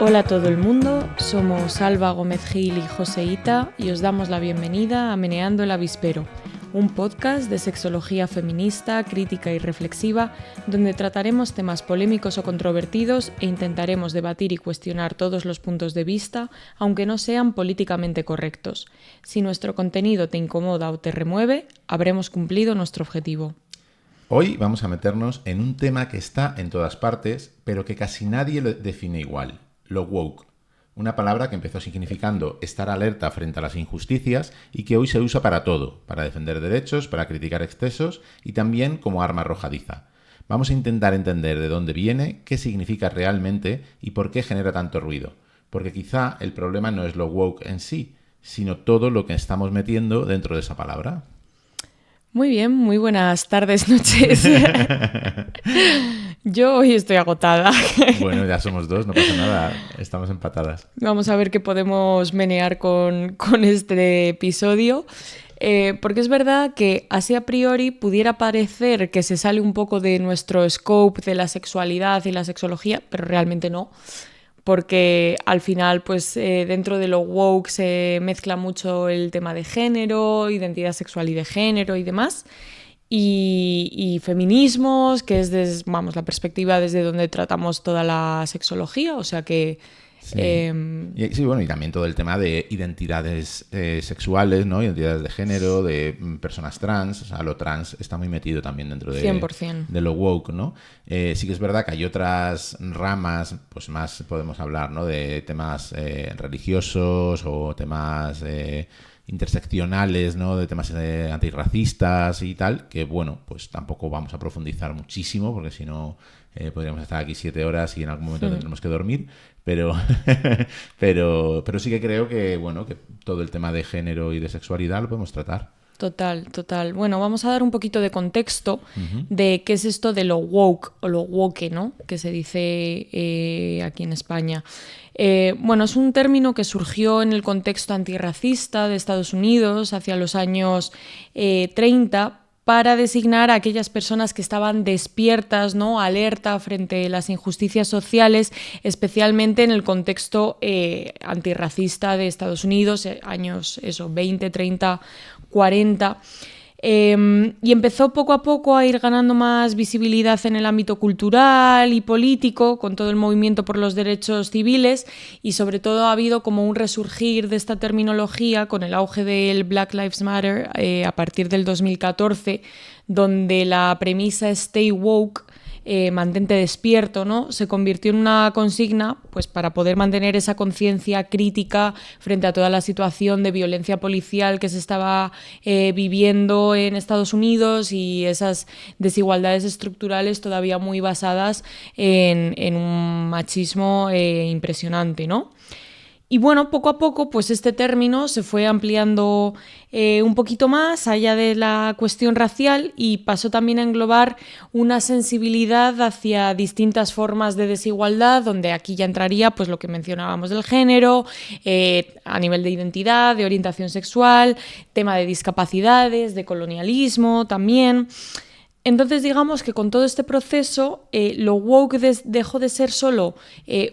Hola a todo el mundo, somos Alba Gómez Gil y Joseíta y os damos la bienvenida a Meneando el Avispero, un podcast de sexología feminista, crítica y reflexiva, donde trataremos temas polémicos o controvertidos e intentaremos debatir y cuestionar todos los puntos de vista, aunque no sean políticamente correctos. Si nuestro contenido te incomoda o te remueve, habremos cumplido nuestro objetivo. Hoy vamos a meternos en un tema que está en todas partes, pero que casi nadie lo define igual: lo woke. Una palabra que empezó significando estar alerta frente a las injusticias y que hoy se usa para todo, para defender derechos, para criticar excesos y también como arma arrojadiza. Vamos a intentar entender de dónde viene, qué significa realmente y por qué genera tanto ruido. Porque quizá el problema no es lo woke en sí, sino todo lo que estamos metiendo dentro de esa palabra. Muy bien, muy buenas tardes, noches. Yo hoy estoy agotada. Bueno, ya somos dos, no pasa nada, estamos empatadas. Vamos a ver qué podemos menear con este episodio. Porque es verdad que así a priori pudiera parecer que se sale un poco de nuestro scope de la sexualidad y la sexología, pero realmente no. Porque al final, pues dentro de lo woke se mezcla mucho el tema de género, identidad sexual y de género y demás. Y feminismos, que es la perspectiva desde donde tratamos toda la sexología, o sea que... Sí. Y también todo el tema de identidades sexuales, ¿no? Identidades de género, de personas trans. O sea, lo trans está muy metido también dentro de 100%. De lo woke, ¿no? Sí que es verdad que hay otras ramas, pues más podemos hablar, ¿no? De temas religiosos o temas interseccionales, ¿no? De temas antirracistas y tal, que bueno, pues tampoco vamos a profundizar muchísimo, porque si no podríamos estar aquí 7 horas y en algún momento tendremos que dormir. Pero sí que creo que, bueno, que todo el tema de género y de sexualidad lo podemos tratar. Total. Bueno, vamos a dar un poquito de contexto de qué es esto de lo woke o lo woke, ¿no? Que se dice aquí en España. Bueno, es un término que surgió en el contexto antirracista de Estados Unidos hacia los años 30 para designar a aquellas personas que estaban despiertas, ¿no? Alerta frente a las injusticias sociales, especialmente en el contexto antirracista de Estados Unidos, años 20, 30, 40. Y empezó poco a poco a ir ganando más visibilidad en el ámbito cultural y político, con todo el movimiento por los derechos civiles, y sobre todo ha habido como un resurgir de esta terminología con el auge del Black Lives Matter a partir del 2014, donde la premisa Stay Woke, mantente despierto, ¿no? Se convirtió en una consigna, pues, para poder mantener esa conciencia crítica frente a toda la situación de violencia policial que se estaba viviendo en Estados Unidos y esas desigualdades estructurales todavía muy basadas en un machismo impresionante, ¿no? Y bueno, poco a poco, pues este término se fue ampliando un poquito más allá de la cuestión racial y pasó también a englobar una sensibilidad hacia distintas formas de desigualdad, donde aquí ya entraría pues lo que mencionábamos del género, a nivel de identidad, de orientación sexual, tema de discapacidades, de colonialismo también. Entonces, digamos que con todo este proceso, lo woke dejó de ser solo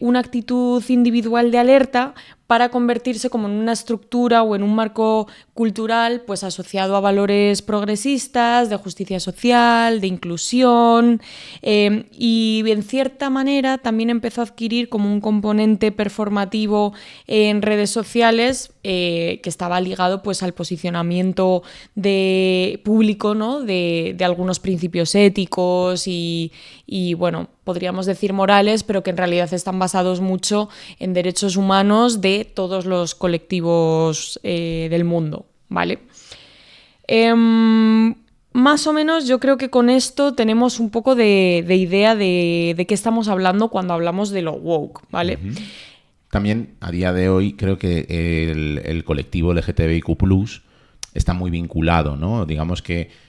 una actitud individual de alerta para convertirse como en una estructura o en un marco cultural pues asociado a valores progresistas, de justicia social, de inclusión, y en cierta manera también empezó a adquirir como un componente performativo en redes sociales que estaba ligado pues al posicionamiento de público, ¿no? de algunos principios éticos y bueno, podríamos decir morales, pero que en realidad están basados mucho en derechos humanos de todos los colectivos del mundo, ¿vale? Más o menos yo creo que con esto tenemos un poco de idea de qué estamos hablando cuando hablamos de lo woke, ¿vale? Uh-huh. También a día de hoy creo que el colectivo LGTBIQ+ está muy vinculado, ¿no? Digamos que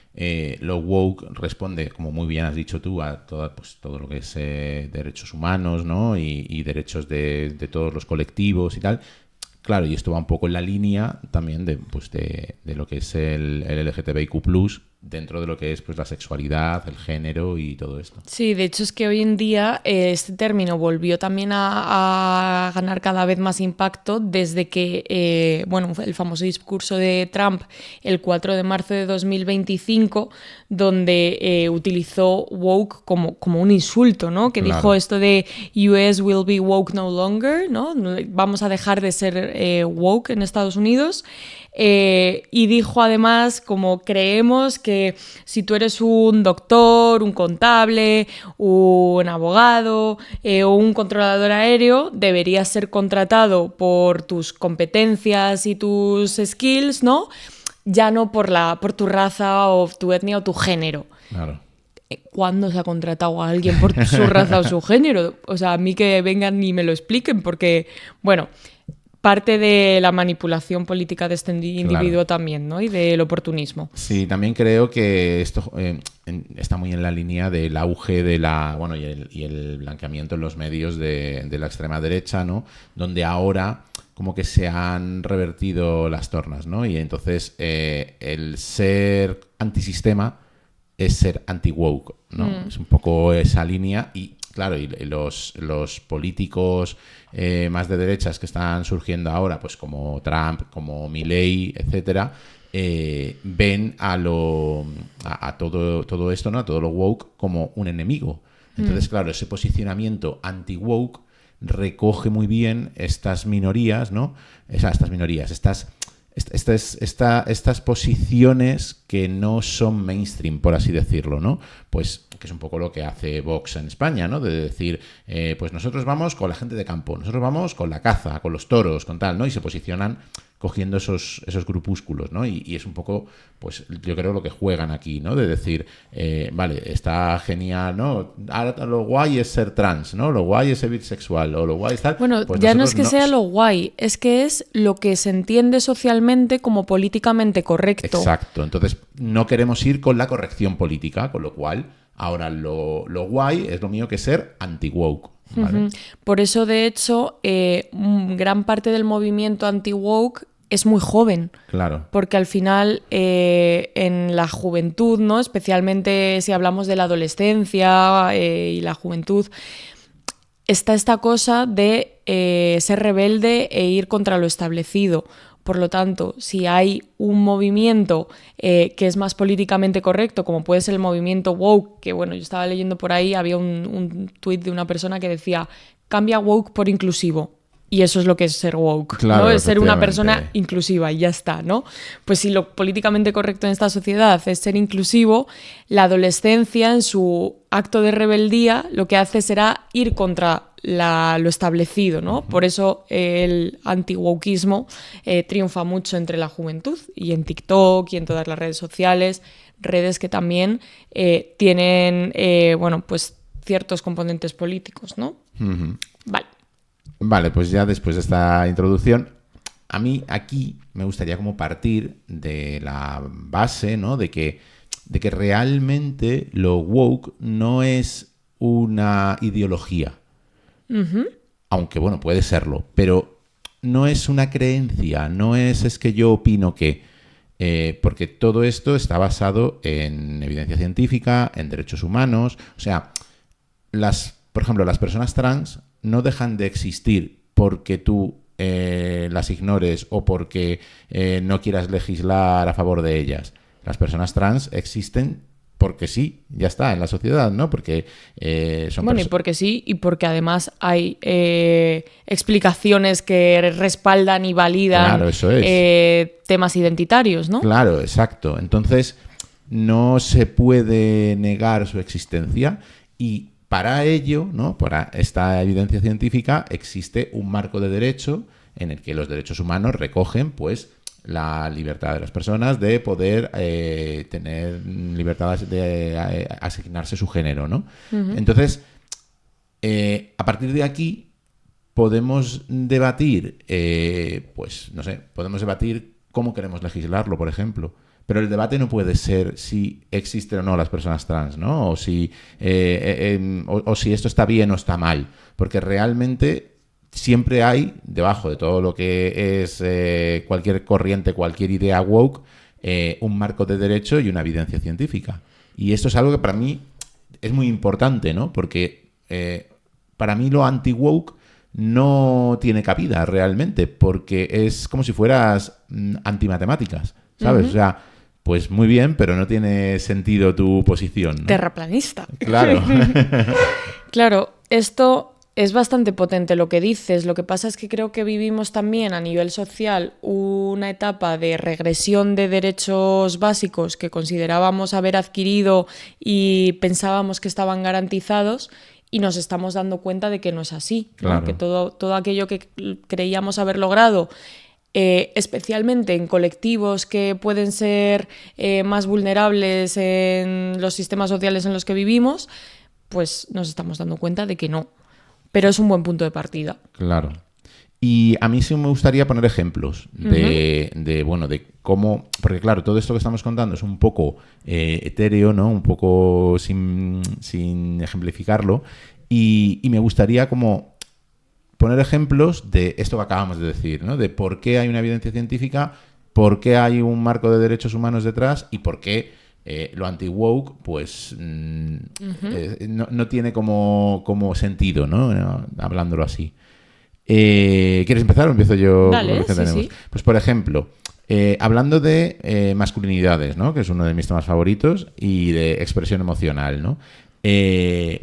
lo woke responde, como muy bien has dicho tú, a todo lo que es derechos humanos, ¿no? Y derechos de todos los colectivos y tal. Claro, y esto va un poco en la línea también de lo que es el LGTBIQ+, dentro de lo que es pues la sexualidad, el género y todo esto. Sí, de hecho es que hoy en día este término volvió también a ganar cada vez más impacto desde que, bueno, el famoso discurso de Trump el 4 de marzo de 2025, donde utilizó woke como un insulto, ¿no? Que Claro. dijo esto de US will be woke no longer, ¿no? Vamos a dejar de ser woke en Estados Unidos. Y dijo además como creemos que si tú eres un doctor, un contable, un abogado o un controlador aéreo, deberías ser contratado por tus competencias y tus skills, ¿no? Ya no por tu raza o tu etnia o tu género. Claro. ¿Cuándo se ha contratado a alguien por su raza o su género? O sea, a mí que vengan y me lo expliquen, porque, bueno, parte de la manipulación política de este individuo también, ¿no? Y del oportunismo. Sí, también creo que esto está muy en la línea del auge de la, bueno, y el blanqueamiento en los medios de la extrema derecha, ¿no? Donde ahora como que se han revertido las tornas, ¿no? Y entonces el ser antisistema es ser anti-woke, ¿no? Es un poco esa línea y claro, y los políticos más de derechas que están surgiendo ahora, pues como Trump, como Milei, etcétera, ven a todo esto, ¿no? A todo lo woke como un enemigo. Entonces, claro, ese posicionamiento anti-woke recoge muy bien estas minorías, ¿no? Estas minorías, estas posiciones que no son mainstream, por así decirlo, ¿no? Pues que es un poco lo que hace Vox en España, ¿no? De decir, pues nosotros vamos con la gente de campo, nosotros vamos con la caza, con los toros, con tal, ¿no? Y se posicionan cogiendo esos grupúsculos, ¿no? Y es un poco, pues yo creo lo que juegan aquí, ¿no? De decir, vale, está genial, ¿no? Ahora lo guay es ser trans, ¿no? Lo guay es ser bisexual, o lo guay es tal. Bueno, pues ya no es que sea lo guay, es que es lo que se entiende socialmente como políticamente correcto. Exacto, entonces no queremos ir con la corrección política, con lo cual ahora lo guay es lo mío que ser anti-woke. ¿Vale? Por eso, de hecho, gran parte del movimiento anti-woke es muy joven. Claro. Porque al final, en la juventud, ¿no? Especialmente si hablamos de la adolescencia y la juventud, está esta cosa de ser rebelde e ir contra lo establecido. Por lo tanto, si hay un movimiento que es más políticamente correcto, como puede ser el movimiento woke, que bueno, yo estaba leyendo por ahí, había un tuit de una persona que decía, cambia woke por inclusivo. Y eso es lo que es ser woke, claro, ¿no? Es ser una persona inclusiva y ya está, ¿no? Pues si lo políticamente correcto en esta sociedad es ser inclusivo, la adolescencia en su acto de rebeldía lo que hace será ir contra lo establecido, ¿no? Por eso el anti-wokeismo triunfa mucho entre la juventud y en TikTok y en todas las redes sociales, redes que también tienen, bueno, pues ciertos componentes políticos, ¿no? Vale. Vale, pues ya después de esta introducción, a mí aquí me gustaría como partir de la base, ¿no? De que realmente lo woke no es una ideología. Aunque, bueno, puede serlo, pero no es una creencia, no es que yo opino que... porque todo esto está basado en evidencia científica, en derechos humanos. O sea, por ejemplo, las personas trans no dejan de existir porque tú las ignores o porque no quieras legislar a favor de ellas. Las personas trans existen porque sí, ya está, en la sociedad, ¿no? Porque son... Bueno, y porque sí, y porque además hay explicaciones que respaldan y validan claro, eso es. Temas identitarios, ¿no? Claro, exacto. Entonces, no se puede negar su existencia y para ello, ¿no? Para esta evidencia científica, existe un marco de derecho en el que los derechos humanos recogen, pues, la libertad de las personas de poder tener libertad de asignarse su género, ¿no? Entonces, a partir de aquí podemos debatir, pues, no sé, podemos debatir cómo queremos legislarlo, por ejemplo. Pero el debate no puede ser si existen o no las personas trans, ¿no? O si esto está bien o está mal. Porque realmente siempre hay, debajo de todo lo que es cualquier corriente, cualquier idea woke, un marco de derecho y una evidencia científica. Y esto es algo que para mí es muy importante, ¿no? Porque para mí lo anti-woke no tiene cabida realmente, porque es como si fueras antimatemáticas, ¿sabes? O sea, pues muy bien, pero no tiene sentido tu posición, ¿no? Terraplanista. Claro. Claro, esto es bastante potente lo que dices. Lo que pasa es que creo que vivimos también a nivel social una etapa de regresión de derechos básicos que considerábamos haber adquirido y pensábamos que estaban garantizados, y nos estamos dando cuenta de que no es así, ¿no? Claro. Que todo aquello que creíamos haber logrado, especialmente en colectivos que pueden ser más vulnerables en los sistemas sociales en los que vivimos, pues nos estamos dando cuenta de que no. Pero es un buen punto de partida. Claro. Y a mí sí me gustaría poner ejemplos de cómo... Porque claro, todo esto que estamos contando es un poco etéreo, ¿no? Un poco sin ejemplificarlo. Y me gustaría como poner ejemplos de esto que acabamos de decir, ¿no? De por qué hay una evidencia científica, por qué hay un marco de derechos humanos detrás y por qué lo anti-woke pues no tiene como sentido, ¿no? Hablándolo así. ¿Quieres empezar o empiezo yo? Dale, con lo que sí. Pues por ejemplo, hablando de masculinidades, ¿no? Que es uno de mis temas favoritos, y de expresión emocional, ¿no?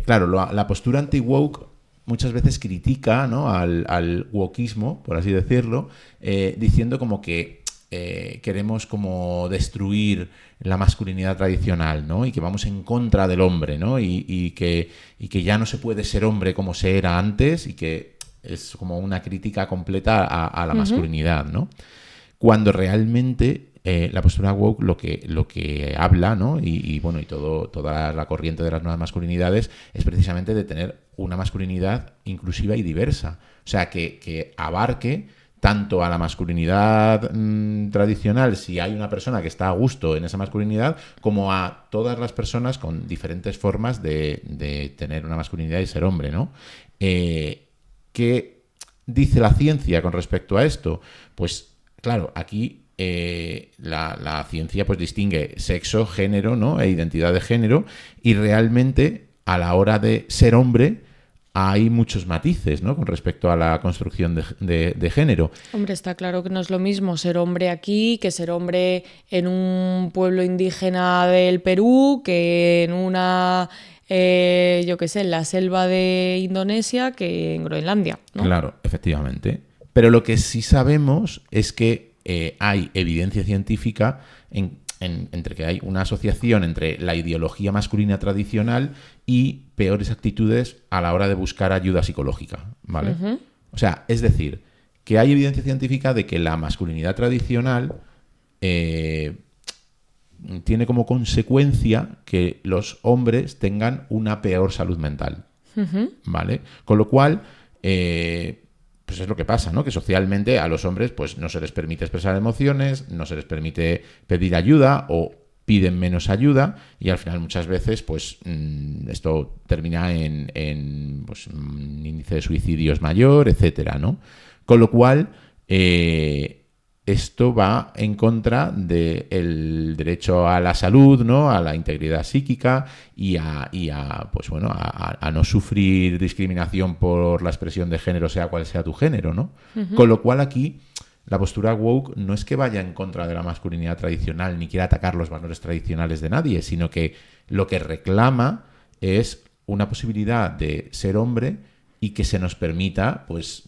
Claro, la postura anti-woke muchas veces critica, ¿no? al wokismo, por así decirlo, diciendo como que queremos como destruir la masculinidad tradicional, ¿no? Y que vamos en contra del hombre, ¿no? Y que ya no se puede ser hombre como se era antes, y que es como una crítica completa a la masculinidad, ¿no? Cuando realmente la postura woke lo que habla, ¿no? Y toda la corriente de las nuevas masculinidades es precisamente de tener una masculinidad inclusiva y diversa. O sea, que abarque tanto a la masculinidad tradicional, si hay una persona que está a gusto en esa masculinidad, como a todas las personas con diferentes formas de tener una masculinidad y ser hombre, ¿no? ¿Qué dice la ciencia con respecto a esto? Pues, claro, aquí la ciencia pues distingue sexo, género, ¿no? E identidad de género, y realmente a la hora de ser hombre hay muchos matices, ¿no? Con respecto a la construcción de género. Hombre, está claro que no es lo mismo ser hombre aquí que ser hombre en un pueblo indígena del Perú, que en una, yo qué sé, en la selva de Indonesia, que en Groenlandia, ¿no? Claro, efectivamente. Pero lo que sí sabemos es que hay evidencia científica entre que hay una asociación entre la ideología masculina tradicional y peores actitudes a la hora de buscar ayuda psicológica, ¿vale? O sea, es decir, que hay evidencia científica de que la masculinidad tradicional tiene como consecuencia que los hombres tengan una peor salud mental, ¿vale? Con lo cual, pues es lo que pasa, ¿no? Que socialmente a los hombres pues no se les permite expresar emociones, no se les permite pedir ayuda o piden menos ayuda, y al final muchas veces pues esto termina en pues, un índice de suicidios mayor, etcétera, ¿no? Con lo cual esto va en contra del derecho a la salud, ¿no? A la integridad psíquica y a no sufrir discriminación por la expresión de género, sea cual sea tu género, ¿no? Con lo cual aquí la postura woke no es que vaya en contra de la masculinidad tradicional ni quiera atacar los valores tradicionales de nadie, sino que lo que reclama es una posibilidad de ser hombre y que se nos permita pues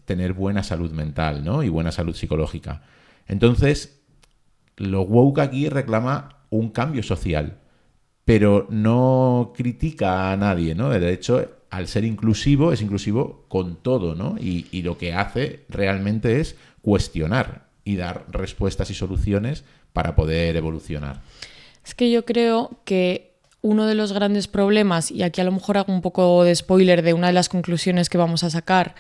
tener buena salud mental, ¿no? Y buena salud psicológica. Entonces, lo woke aquí reclama un cambio social, pero no critica a nadie, ¿no? De hecho, al ser inclusivo, es inclusivo con todo, ¿no? Y lo que hace realmente es cuestionar y dar respuestas y soluciones para poder evolucionar. Es que yo creo que uno de los grandes problemas, y aquí a lo mejor hago un poco de spoiler de una de las conclusiones que vamos a sacar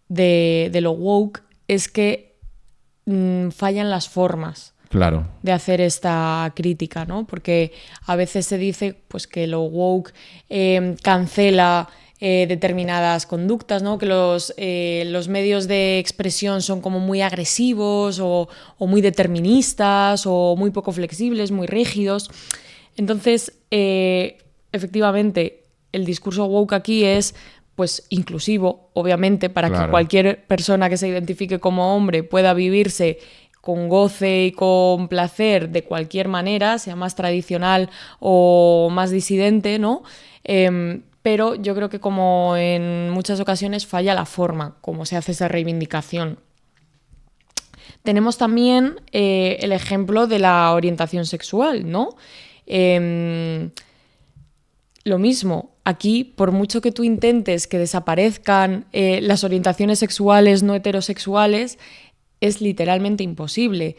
de lo woke, es que fallan las formas. Claro. De hacer esta crítica, ¿no? Porque a veces se dice pues, que lo woke cancela determinadas conductas, ¿no? Que los medios de expresión son como muy agresivos o muy deterministas o muy poco flexibles, muy rígidos. Entonces, efectivamente, el discurso woke aquí es pues inclusivo, obviamente, para que cualquier persona que se identifique como hombre pueda vivirse con goce y con placer de cualquier manera, sea más tradicional o más disidente, ¿no? Pero yo creo que como en muchas ocasiones falla la forma como se hace esa reivindicación. Tenemos también el ejemplo de la orientación sexual, ¿no? Lo mismo, aquí, por mucho que tú intentes que desaparezcan las orientaciones sexuales no heterosexuales, es literalmente imposible.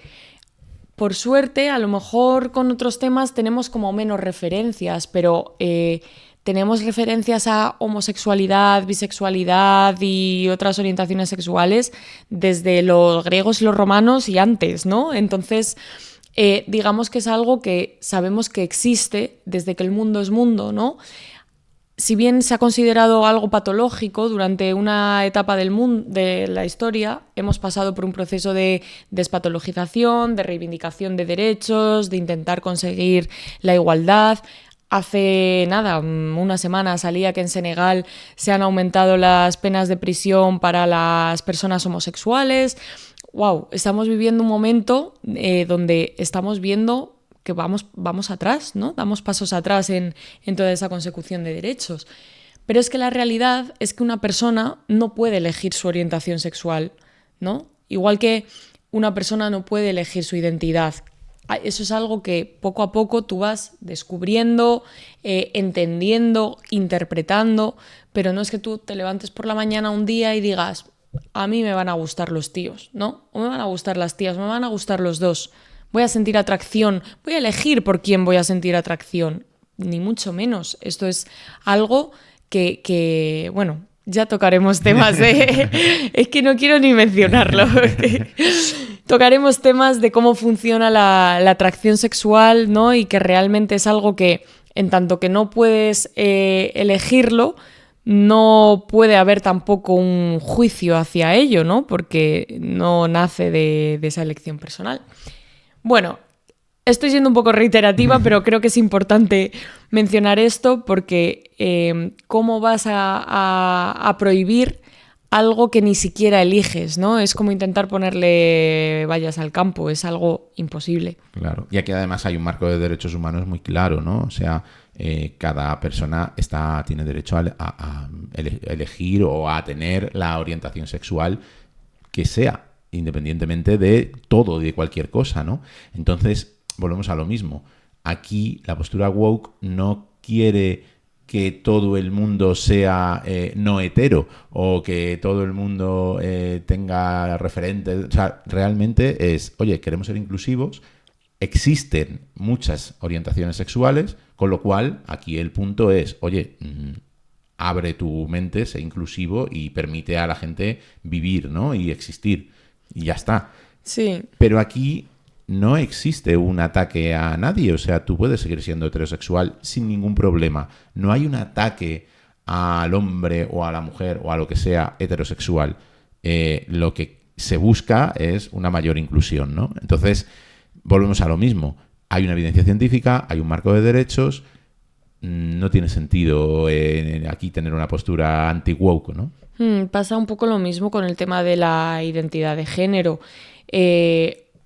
Por suerte, a lo mejor con otros temas tenemos como menos referencias, pero tenemos referencias a homosexualidad, bisexualidad y otras orientaciones sexuales desde los griegos y los romanos y antes, ¿no? Entonces, digamos que es algo que sabemos que existe desde que el mundo es mundo, ¿no? Si bien se ha considerado algo patológico durante una etapa del mundo, de la historia, hemos pasado por un proceso de despatologización, de reivindicación de derechos, de intentar conseguir la igualdad. Hace nada, una semana salía que en Senegal se han aumentado las penas de prisión para las personas homosexuales. Wow, estamos viviendo un momento donde estamos viendo que vamos atrás, ¿no? Damos pasos atrás en toda esa consecución de derechos. Pero es que la realidad es que una persona no puede elegir su orientación sexual, ¿no? Igual que una persona no puede elegir su identidad. Eso es algo que poco a poco tú vas descubriendo, entendiendo, interpretando, pero no es que tú te levantes por la mañana un día y digas, a mí me van a gustar los tíos, ¿no? O me van a gustar las tías, me van a gustar los dos. Voy a sentir atracción, voy a elegir por quién voy a sentir atracción, ni mucho menos. Esto es algo que bueno, ya tocaremos temas de... es que no quiero ni mencionarlo. Tocaremos temas de cómo funciona la atracción sexual, ¿no? Y que realmente es algo que, en tanto que no puedes elegirlo, no puede haber tampoco un juicio hacia ello, ¿no? Porque no nace de esa elección personal. Bueno, estoy siendo un poco reiterativa, pero creo que es importante mencionar esto porque ¿cómo vas a prohibir algo que ni siquiera eliges, ¿no? Es como intentar ponerle vallas al campo, es algo imposible. Claro, y aquí además hay un marco de derechos humanos muy claro, ¿no? O sea, cada persona tiene derecho a elegir o a tener la orientación sexual que sea, independientemente de todo y de cualquier cosa, ¿no? Entonces, volvemos a lo mismo. Aquí la postura woke no quiere que todo el mundo sea no hetero o que todo el mundo tenga referentes. O sea, realmente es, oye, queremos ser inclusivos, existen muchas orientaciones sexuales, con lo cual aquí el punto es, oye, abre tu mente, sé inclusivo y permite a la gente vivir, ¿no? Y existir. Y ya está. Sí. Pero aquí no existe un ataque a nadie. O sea, tú puedes seguir siendo heterosexual sin ningún problema. No hay un ataque al hombre o a la mujer o a lo que sea heterosexual. Lo que se busca es una mayor inclusión, ¿no? Entonces, volvemos a lo mismo. Hay una evidencia científica, hay un marco de derechos. No tiene sentido aquí tener una postura anti-woke, ¿no? Pasa un poco lo mismo con el tema de la identidad de género.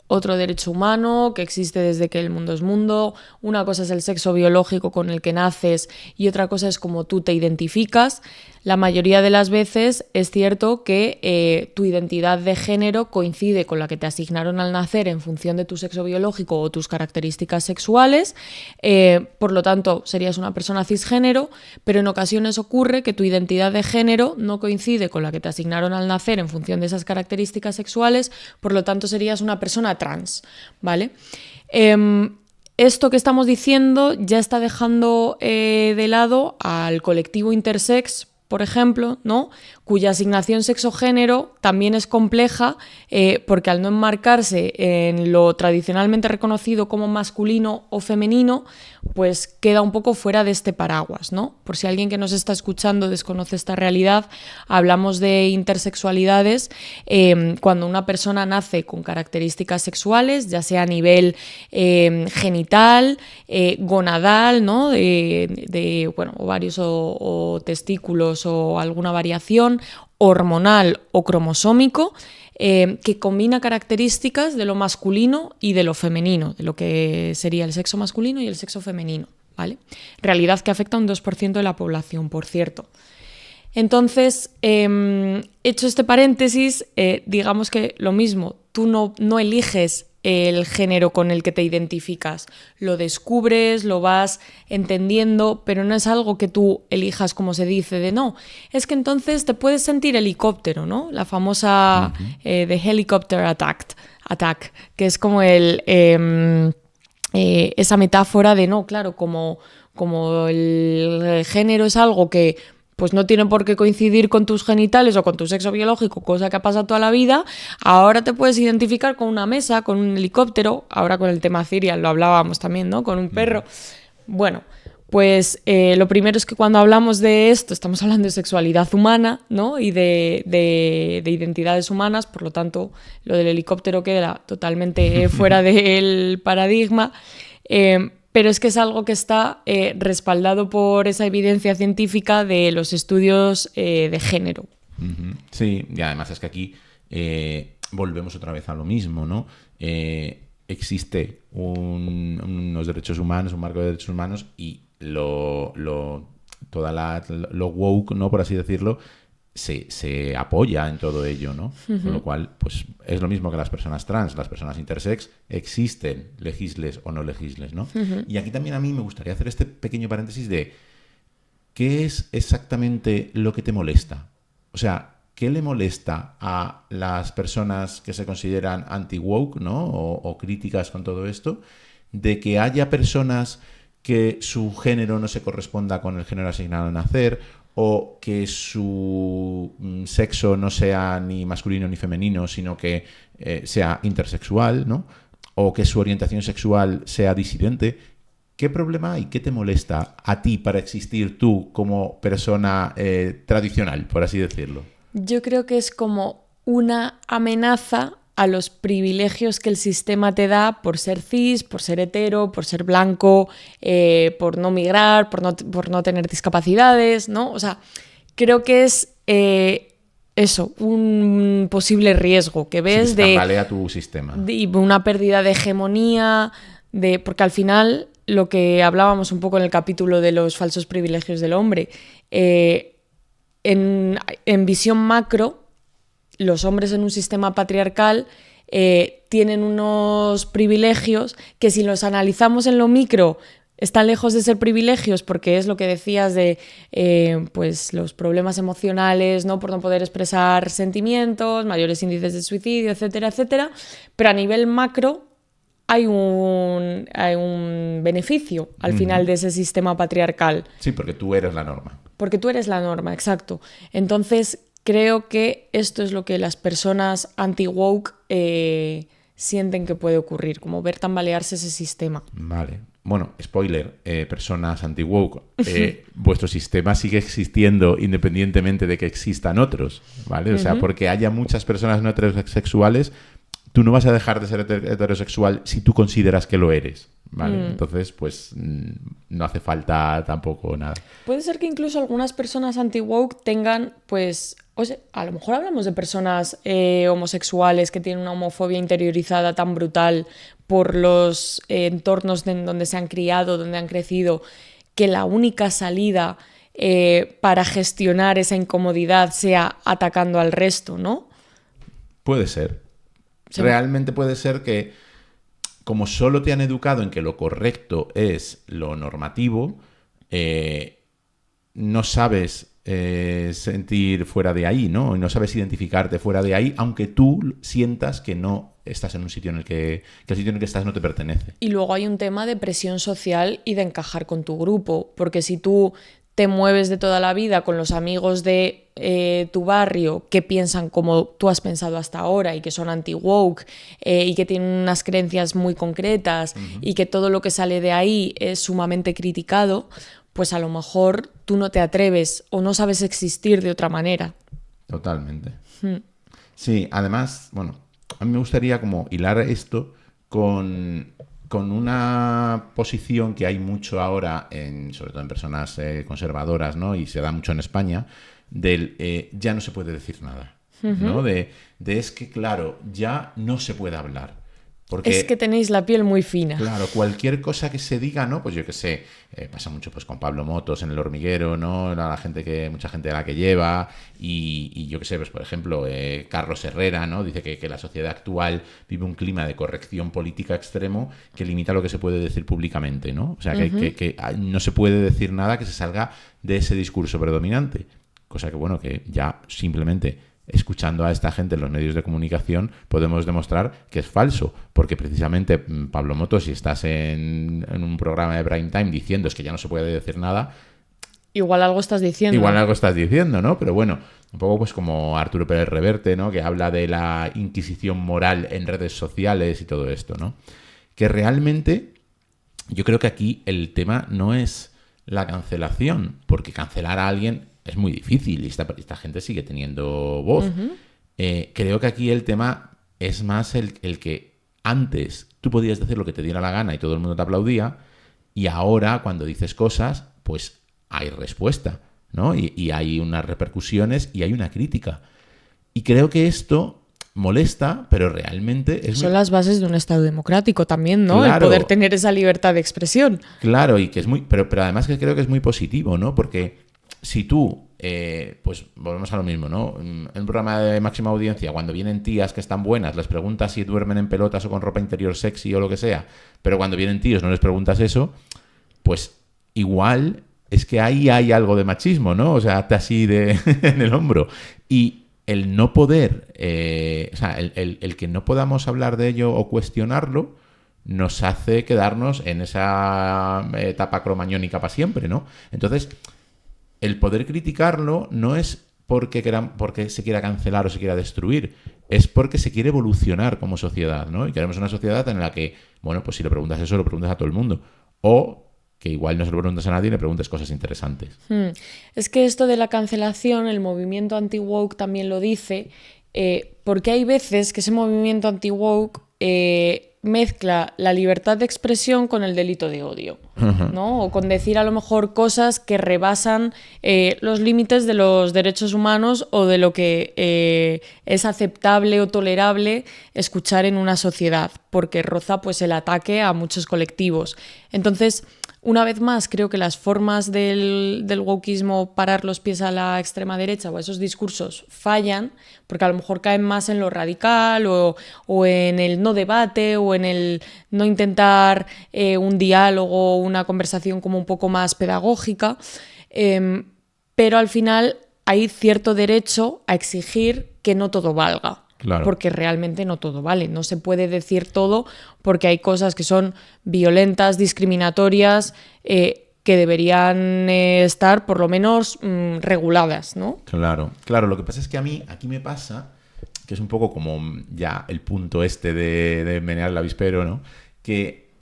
Otro derecho humano que existe desde que el mundo es mundo. Una cosa es el sexo biológico con el que naces y otra cosa es cómo tú te identificas. La mayoría de las veces es cierto que tu identidad de género coincide con la que te asignaron al nacer en función de tu sexo biológico o tus características sexuales. Por lo tanto, serías una persona cisgénero, pero en ocasiones ocurre que tu identidad de género no coincide con la que te asignaron al nacer en función de esas características sexuales, por lo tanto serías una persona trans, ¿vale? Esto que estamos diciendo ya está dejando de lado al colectivo intersex por ejemplo, ¿no? Cuya asignación sexo-género también es compleja porque al no enmarcarse en lo tradicionalmente reconocido como masculino o femenino, pues queda un poco fuera de este paraguas, ¿no? Por si alguien que nos está escuchando desconoce esta realidad, hablamos de intersexualidades cuando una persona nace con características sexuales, ya sea a nivel genital, gonadal, ¿no? de ovarios o testículos o alguna variación, hormonal o cromosómico, que combina características de lo masculino y de lo femenino, de lo que sería el sexo masculino y el sexo femenino, ¿vale? Realidad que afecta a un 2% de la población, por cierto. Entonces, hecho este paréntesis, digamos que lo mismo, tú no eliges el género con el que te identificas, lo descubres, lo vas entendiendo, pero no es algo que tú elijas, como se dice, de no, es que entonces te puedes sentir helicóptero, ¿no? La famosa The Helicopter Attack, que es como esa metáfora de no, claro, como el género es algo que pues no tiene por qué coincidir con tus genitales o con tu sexo biológico, cosa que ha pasado toda la vida, ahora te puedes identificar con una mesa, con un helicóptero, ahora con el tema Cirial lo hablábamos también, ¿no? Con un perro. Bueno, pues lo primero es que cuando hablamos de esto estamos hablando de sexualidad humana, ¿no? Y de identidades humanas, por lo tanto lo del helicóptero queda totalmente fuera del paradigma. Pero es que es algo que está respaldado por esa evidencia científica de los estudios de género. Sí, y además es que aquí volvemos otra vez a lo mismo, ¿no? Existe unos derechos humanos, un marco de derechos humanos y lo woke, ¿no? Por así decirlo, se apoya en todo ello, ¿no? Con lo cual, pues es lo mismo que las personas trans, las personas intersex existen, legisles o no legisles, ¿no? Y aquí también a mí me gustaría hacer este pequeño paréntesis de ¿qué es exactamente lo que te molesta? O sea, ¿qué le molesta a las personas que se consideran anti-woke, ¿no? O críticas con todo esto, de que haya personas que su género no se corresponda con el género asignado al nacer, o que su sexo no sea ni masculino ni femenino, sino que sea intersexual, ¿no? O que su orientación sexual sea disidente? ¿Qué problema hay? ¿Qué te molesta a ti para existir tú como persona tradicional, por así decirlo? Yo creo que es como una amenaza a los privilegios que el sistema te da por ser cis, por ser hetero, por ser blanco, por no migrar, por no tener discapacidades, ¿no? O sea, creo que es eso, un posible riesgo que ves sí, tambalea tu sistema. Y una pérdida de hegemonía, porque al final lo que hablábamos un poco en el capítulo de los falsos privilegios del hombre, en visión macro, los hombres en un sistema patriarcal tienen unos privilegios que si los analizamos en lo micro están lejos de ser privilegios porque es lo que decías de pues los problemas emocionales, ¿no? Por no poder expresar sentimientos, mayores índices de suicidio, etcétera, etcétera. Pero a nivel macro hay un beneficio al final de ese sistema patriarcal. Sí, porque tú eres la norma. Porque tú eres la norma, exacto. Entonces creo que esto es lo que las personas anti-woke sienten que puede ocurrir, como ver tambalearse ese sistema. Vale. Bueno, spoiler, personas anti-woke, vuestro sistema sigue existiendo independientemente de que existan otros, ¿vale? O sea, porque haya muchas personas no heterosexuales, tú no vas a dejar de ser heterosexual si tú consideras que lo eres, ¿vale? Entonces, pues no hace falta tampoco nada. Puede ser que incluso algunas personas anti-woke tengan, pues, o sea, a lo mejor hablamos de personas homosexuales que tienen una homofobia interiorizada tan brutal por los entornos en donde se han criado, donde han crecido, que la única salida para gestionar esa incomodidad sea atacando al resto, ¿no? Puede ser. Realmente puede ser que, como solo te han educado en que lo correcto es lo normativo, no sabes sentir fuera de ahí, ¿no? No sabes identificarte fuera de ahí, aunque tú sientas que no estás en un sitio en el que el sitio en el que estás no te pertenece. Y luego hay un tema de presión social y de encajar con tu grupo, porque si tú te mueves de toda la vida con los amigos de tu barrio que piensan como tú has pensado hasta ahora y que son anti-woke y que tienen unas creencias muy concretas y que todo lo que sale de ahí es sumamente criticado, pues a lo mejor tú no te atreves o no sabes existir de otra manera. Totalmente. Sí, además, bueno, a mí me gustaría como hilar esto con una posición que hay mucho ahora, sobre todo en personas conservadoras, ¿no? Y se da mucho en España, del ya no se puede decir nada, ¿no? De es que, claro, ya no se puede hablar. Porque, es que tenéis la piel muy fina. Claro, cualquier cosa que se diga, ¿no? Pues yo qué sé, pasa mucho pues con Pablo Motos en El Hormiguero, ¿no? Mucha gente a la que lleva, y yo qué sé, pues por ejemplo, Carlos Herrera, ¿no? Dice que la sociedad actual vive un clima de corrección política extremo que limita lo que se puede decir públicamente, ¿no? O sea, que no se puede decir nada que se salga de ese discurso predominante. Cosa que, bueno, que ya simplemente escuchando a esta gente en los medios de comunicación podemos demostrar que es falso, porque precisamente Pablo Motos, si estás en un programa de prime time diciendo es que ya no se puede decir nada, igual algo estás diciendo. Igual algo estás diciendo, ¿no? Pero bueno, un poco pues como Arturo Pérez Reverte, ¿no? Que habla de la inquisición moral en redes sociales y todo esto, ¿no? Que realmente yo creo que aquí el tema no es la cancelación, porque cancelar a alguien es muy difícil y esta gente sigue teniendo voz. Creo que aquí el tema es más el que antes tú podías decir lo que te diera la gana y todo el mundo te aplaudía, y ahora cuando dices cosas, pues hay respuesta, ¿no? Y hay unas repercusiones y hay una crítica. Y creo que esto molesta, pero realmente es son las bases de un Estado democrático también, ¿no? Claro, el poder tener esa libertad de expresión. Claro, y que es muy... Pero además que creo que es muy positivo, ¿no? Porque si tú, pues volvemos a lo mismo, ¿no? En un programa de máxima audiencia, cuando vienen tías que están buenas, les preguntas si duermen en pelotas o con ropa interior sexy o lo que sea, pero cuando vienen tíos no les preguntas eso, pues igual es que ahí hay algo de machismo, ¿no? O sea, hazte así en el hombro. Y el no poder, o sea, el que no podamos hablar de ello o cuestionarlo, nos hace quedarnos en esa etapa cromañónica para siempre, ¿no? Entonces, el poder criticarlo no es porque se quiera cancelar o se quiera destruir, es porque se quiere evolucionar como sociedad, ¿no? Y queremos una sociedad en la que, bueno, pues si le preguntas eso, lo preguntas a todo el mundo. O que igual no se lo preguntas a nadie y le preguntes cosas interesantes. Es que esto de la cancelación, el movimiento anti-woke también lo dice, porque hay veces que ese movimiento anti-woke mezcla la libertad de expresión con el delito de odio, ¿no? O con decir a lo mejor cosas que rebasan los límites de los derechos humanos o de lo que es aceptable o tolerable escuchar en una sociedad, porque roza pues el ataque a muchos colectivos. Entonces, una vez más, creo que las formas del wokeismo parar los pies a la extrema derecha o a esos discursos fallan, porque a lo mejor caen más en lo radical o en el no debate o en el no intentar un diálogo o una conversación como un poco más pedagógica, pero al final hay cierto derecho a exigir que no todo valga. Claro. Porque realmente no todo vale. No se puede decir todo porque hay cosas que son violentas, discriminatorias, que deberían estar por lo menos reguladas, ¿no? Claro, claro. Lo que pasa es que a mí, aquí me pasa, que es un poco como ya el punto este de menear el avispero, ¿no? Que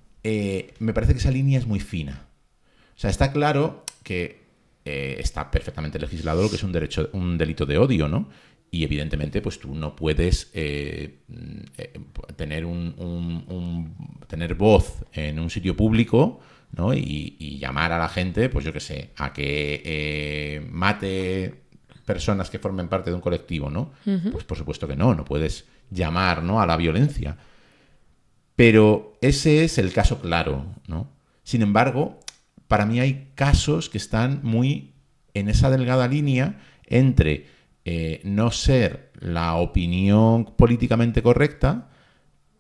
me parece que esa línea es muy fina. O sea, está claro que está perfectamente legislado lo que es un delito de odio, ¿no? Y evidentemente, pues tú no puedes tener tener voz en un sitio público, ¿no? Y llamar a la gente, pues yo qué sé, a que mate personas que formen parte de un colectivo, ¿no? Pues por supuesto que no puedes llamar, ¿no?, a la violencia. Pero ese es el caso claro, ¿no? Sin embargo, para mí hay casos que están muy en esa delgada línea entre no ser la opinión políticamente correcta,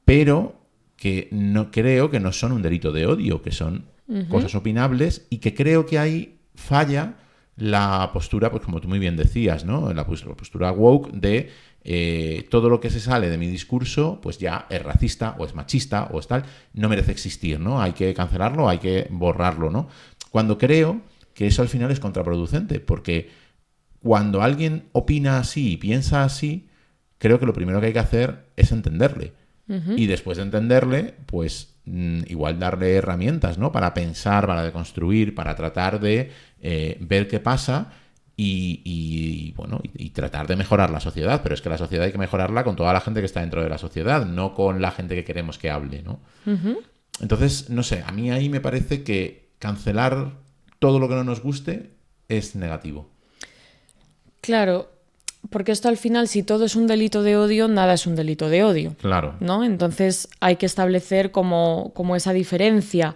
pero que no creo que no son un delito de odio, que son cosas opinables, y que creo que ahí falla la postura, pues como tú muy bien decías, ¿no? La postura woke de todo lo que se sale de mi discurso, pues ya es racista o es machista o es tal, no merece existir, ¿no? Hay que cancelarlo, hay que borrarlo, ¿no? Cuando creo que eso al final es contraproducente, porque cuando alguien opina así y piensa así, creo que lo primero que hay que hacer es entenderle. Y después de entenderle, pues igual darle herramientas, ¿no? Para pensar, para deconstruir, para tratar de ver qué pasa y tratar de mejorar la sociedad. Pero es que la sociedad hay que mejorarla con toda la gente que está dentro de la sociedad, no con la gente que queremos que hable, ¿no? Entonces, no sé, a mí ahí me parece que cancelar todo lo que no nos guste es negativo. Claro, porque esto al final, si todo es un delito de odio, nada es un delito de odio. Claro. ¿No? Entonces hay que establecer como esa diferencia.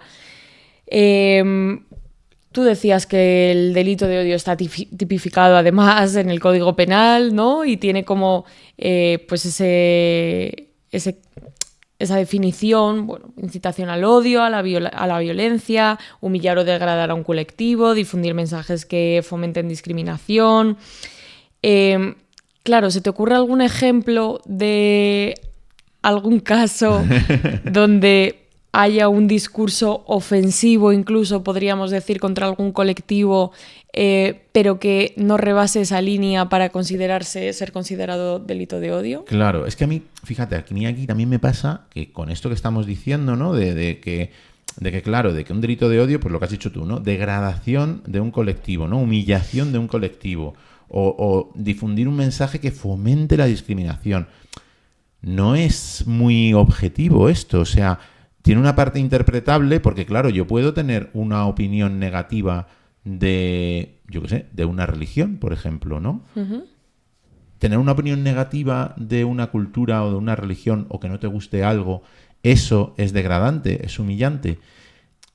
Tú decías que el delito de odio está tipificado además en el Código Penal, ¿no? Y tiene como pues esa definición, bueno, incitación al odio, a la violencia, humillar o degradar a un colectivo, difundir mensajes que fomenten discriminación. Claro, ¿se te ocurre algún ejemplo de algún caso donde haya un discurso ofensivo, incluso podríamos decir, contra algún colectivo, pero que no rebase esa línea para ser considerado delito de odio? Claro, es que a mí, fíjate, aquí también me pasa que con esto que estamos diciendo, ¿no? De que un delito de odio, pues lo que has dicho tú, ¿no? Degradación de un colectivo, ¿no? Humillación de un colectivo. O difundir un mensaje que fomente la discriminación. No es muy objetivo esto, o sea, tiene una parte interpretable porque, claro, yo puedo tener una opinión negativa de, yo qué sé, de una religión, por ejemplo, ¿no? Tener una opinión negativa de una cultura o de una religión o que no te guste algo, eso es degradante, es humillante.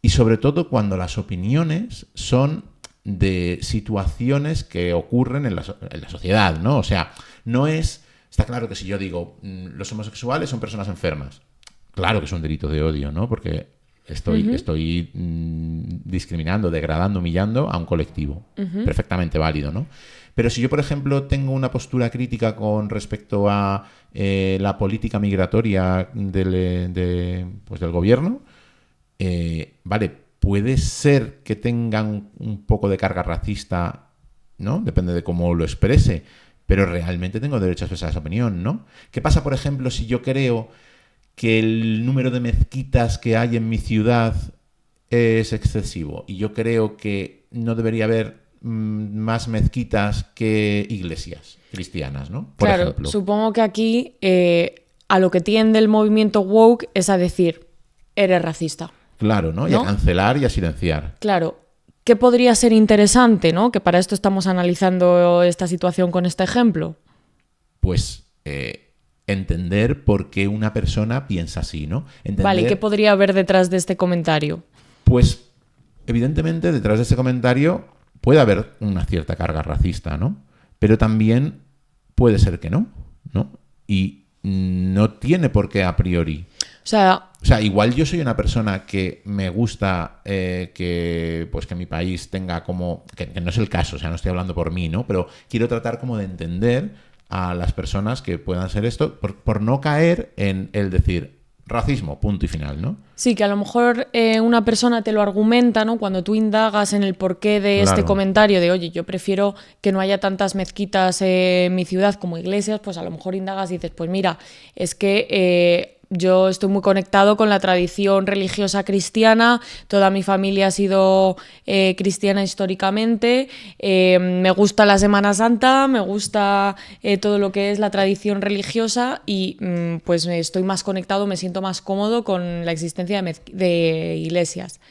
Y sobre todo cuando las opiniones son de situaciones que ocurren en la sociedad, ¿no? O sea, no es... Está claro que si yo digo los homosexuales son personas enfermas, claro que es un delito de odio, ¿no? Porque estoy discriminando, degradando, humillando a un colectivo. Perfectamente válido, ¿no? Pero si yo, por ejemplo, tengo una postura crítica con respecto a la política migratoria del gobierno, vale, puede ser que tengan un poco de carga racista, ¿no? Depende de cómo lo exprese, pero realmente tengo derecho a expresar esa opinión, ¿no? ¿Qué pasa, por ejemplo, si yo creo que el número de mezquitas que hay en mi ciudad es excesivo y yo creo que no debería haber más mezquitas que iglesias cristianas, ¿no? Por ejemplo. Supongo que aquí a lo que tiende el movimiento woke es a decir, eres racista. Claro, ¿no? Y a cancelar y a silenciar. Claro. ¿Qué podría ser interesante, ¿no? Que para esto estamos analizando esta situación con este ejemplo. Pues entender por qué una persona piensa así, ¿no? Vale, ¿y qué podría haber detrás de este comentario? Pues, evidentemente, detrás de ese comentario puede haber una cierta carga racista, ¿no? Pero también puede ser que no, ¿no? Y no tiene por qué a priori. O sea, igual yo soy una persona que me gusta que mi país tenga como... Que no es el caso, o sea, no estoy hablando por mí, ¿no? Pero quiero tratar como de entender a las personas que puedan ser esto por no caer en el decir racismo, punto y final, ¿no? Sí, que a lo mejor una persona te lo argumenta, ¿no? Cuando tú indagas en el porqué de este comentario de, oye, yo prefiero que no haya tantas mezquitas en mi ciudad como iglesias, pues a lo mejor indagas y dices, pues mira, es que... yo estoy muy conectado con la tradición religiosa cristiana, toda mi familia ha sido cristiana históricamente, me gusta la Semana Santa, me gusta todo lo que es la tradición religiosa y pues estoy más conectado, me siento más cómodo con la existencia de iglesias.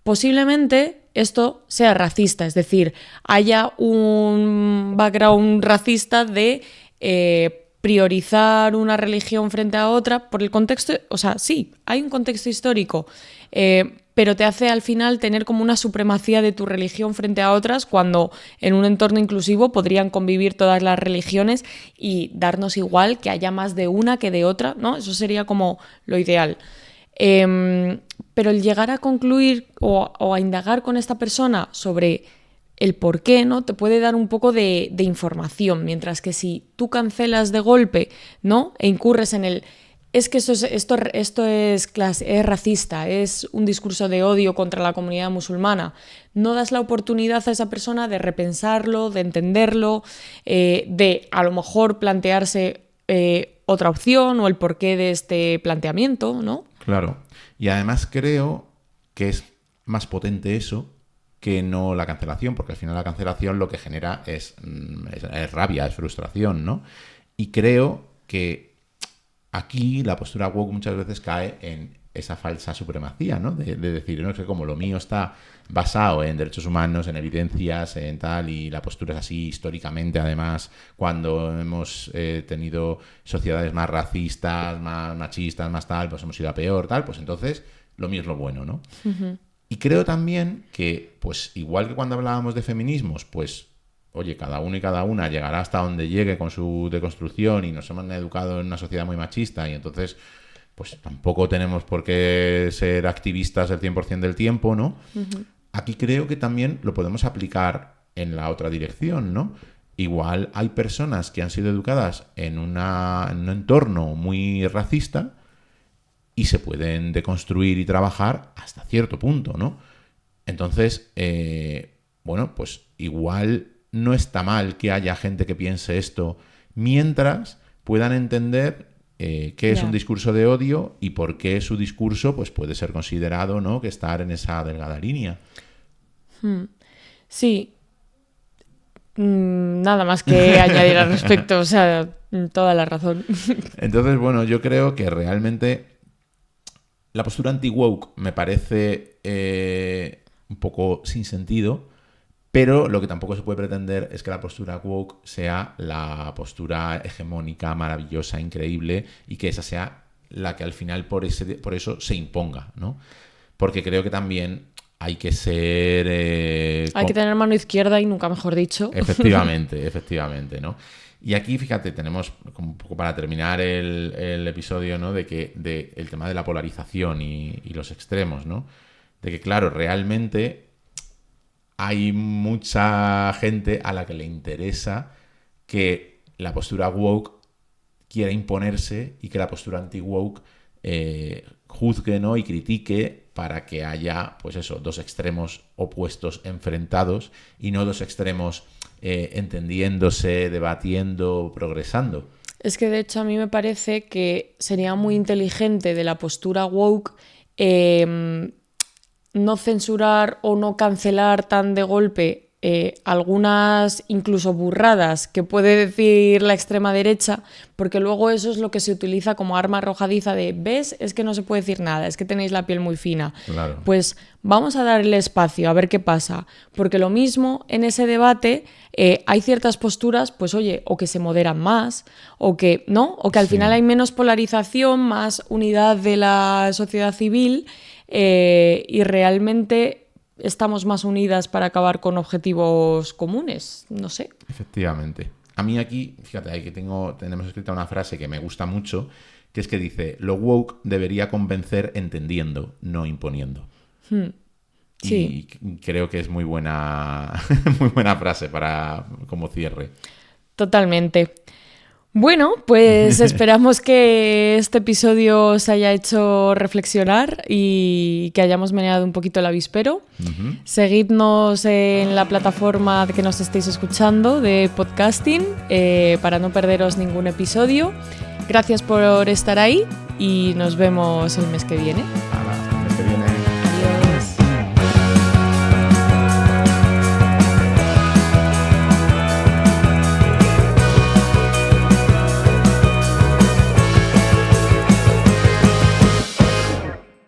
Posiblemente esto sea racista, es decir, haya un background racista de... priorizar una religión frente a otra por el contexto, o sea, sí, hay un contexto histórico, pero te hace al final tener como una supremacía de tu religión frente a otras cuando en un entorno inclusivo podrían convivir todas las religiones y darnos igual que haya más de una que de otra, ¿no? Eso sería como lo ideal. Pero el llegar a concluir o a indagar con esta persona sobre el por qué, ¿no? Te puede dar un poco de información, mientras que si tú cancelas de golpe, ¿no? E incurres en el es que esto es racista, es un discurso de odio contra la comunidad musulmana. No das la oportunidad a esa persona de repensarlo, de entenderlo, de a lo mejor plantearse otra opción o el porqué de este planteamiento, ¿no? Claro. Y además creo que es más potente eso que no la cancelación, porque al final la cancelación lo que genera es rabia, es frustración, ¿no? Y creo que aquí la postura woke muchas veces cae en esa falsa supremacía, ¿no? De decir, no, es que como lo mío está basado en derechos humanos, en evidencias, en tal, y la postura es así históricamente, además, cuando hemos tenido sociedades más racistas, más machistas, más tal, pues hemos ido a peor, tal, pues entonces lo mío es lo bueno, ¿no? Uh-huh. Y creo también que, pues igual que cuando hablábamos de feminismos, pues oye, cada uno y cada una llegará hasta donde llegue con su deconstrucción y nos hemos educado en una sociedad muy machista y entonces pues tampoco tenemos por qué ser activistas el 100% del tiempo, ¿no? Uh-huh. Aquí creo que también lo podemos aplicar en la otra dirección, ¿no? Igual hay personas que han sido educadas en un entorno muy racista y se pueden deconstruir y trabajar hasta cierto punto, ¿no? Entonces, bueno, pues igual no está mal que haya gente que piense esto mientras puedan entender qué es un discurso de odio y por qué su discurso pues, puede ser considerado, ¿no?, que estar en esa delgada línea. Sí. Nada más que añadir al respecto, o sea, toda la razón. Entonces, bueno, yo creo que realmente la postura anti-woke me parece un poco sin sentido. Pero lo que tampoco se puede pretender es que la postura woke sea la postura hegemónica, maravillosa, increíble y que esa sea la que al final por eso se imponga, ¿no? Porque creo que también hay que ser... hay que tener mano izquierda y nunca mejor dicho. Efectivamente, ¿no? Y aquí, fíjate, tenemos como un poco para terminar el episodio, ¿no? De el tema de la polarización y los extremos, ¿no? De que, claro, realmente hay mucha gente a la que le interesa que la postura woke quiera imponerse y que la postura anti-woke juzgue, ¿no?, y critique para que haya, pues eso, dos extremos opuestos enfrentados y no dos extremos entendiéndose, debatiendo, progresando. Es que de hecho a mí me parece que sería muy inteligente de la postura woke no censurar o no cancelar tan de golpe algunas incluso burradas que puede decir la extrema derecha, porque luego eso es lo que se utiliza como arma arrojadiza de ¿ves? Es que no se puede decir nada, es que tenéis la piel muy fina. Claro. Pues vamos a darle espacio a ver qué pasa, porque lo mismo en ese debate hay ciertas posturas, pues oye, o que se moderan más, o que no, o que al final hay menos polarización, más unidad de la sociedad civil y realmente estamos más unidas para acabar con objetivos comunes, no sé. Efectivamente. A mí aquí, fíjate, aquí tenemos escrita una frase que me gusta mucho, que es que dice, lo woke debería convencer entendiendo, no imponiendo. Sí. Y creo que es muy buena frase para como cierre. Totalmente. Bueno, pues esperamos que este episodio os haya hecho reflexionar y que hayamos meneado un poquito el avispero. Uh-huh. Seguidnos en la plataforma que nos estéis escuchando de podcasting para no perderos ningún episodio. Gracias por estar ahí y nos vemos el mes que viene.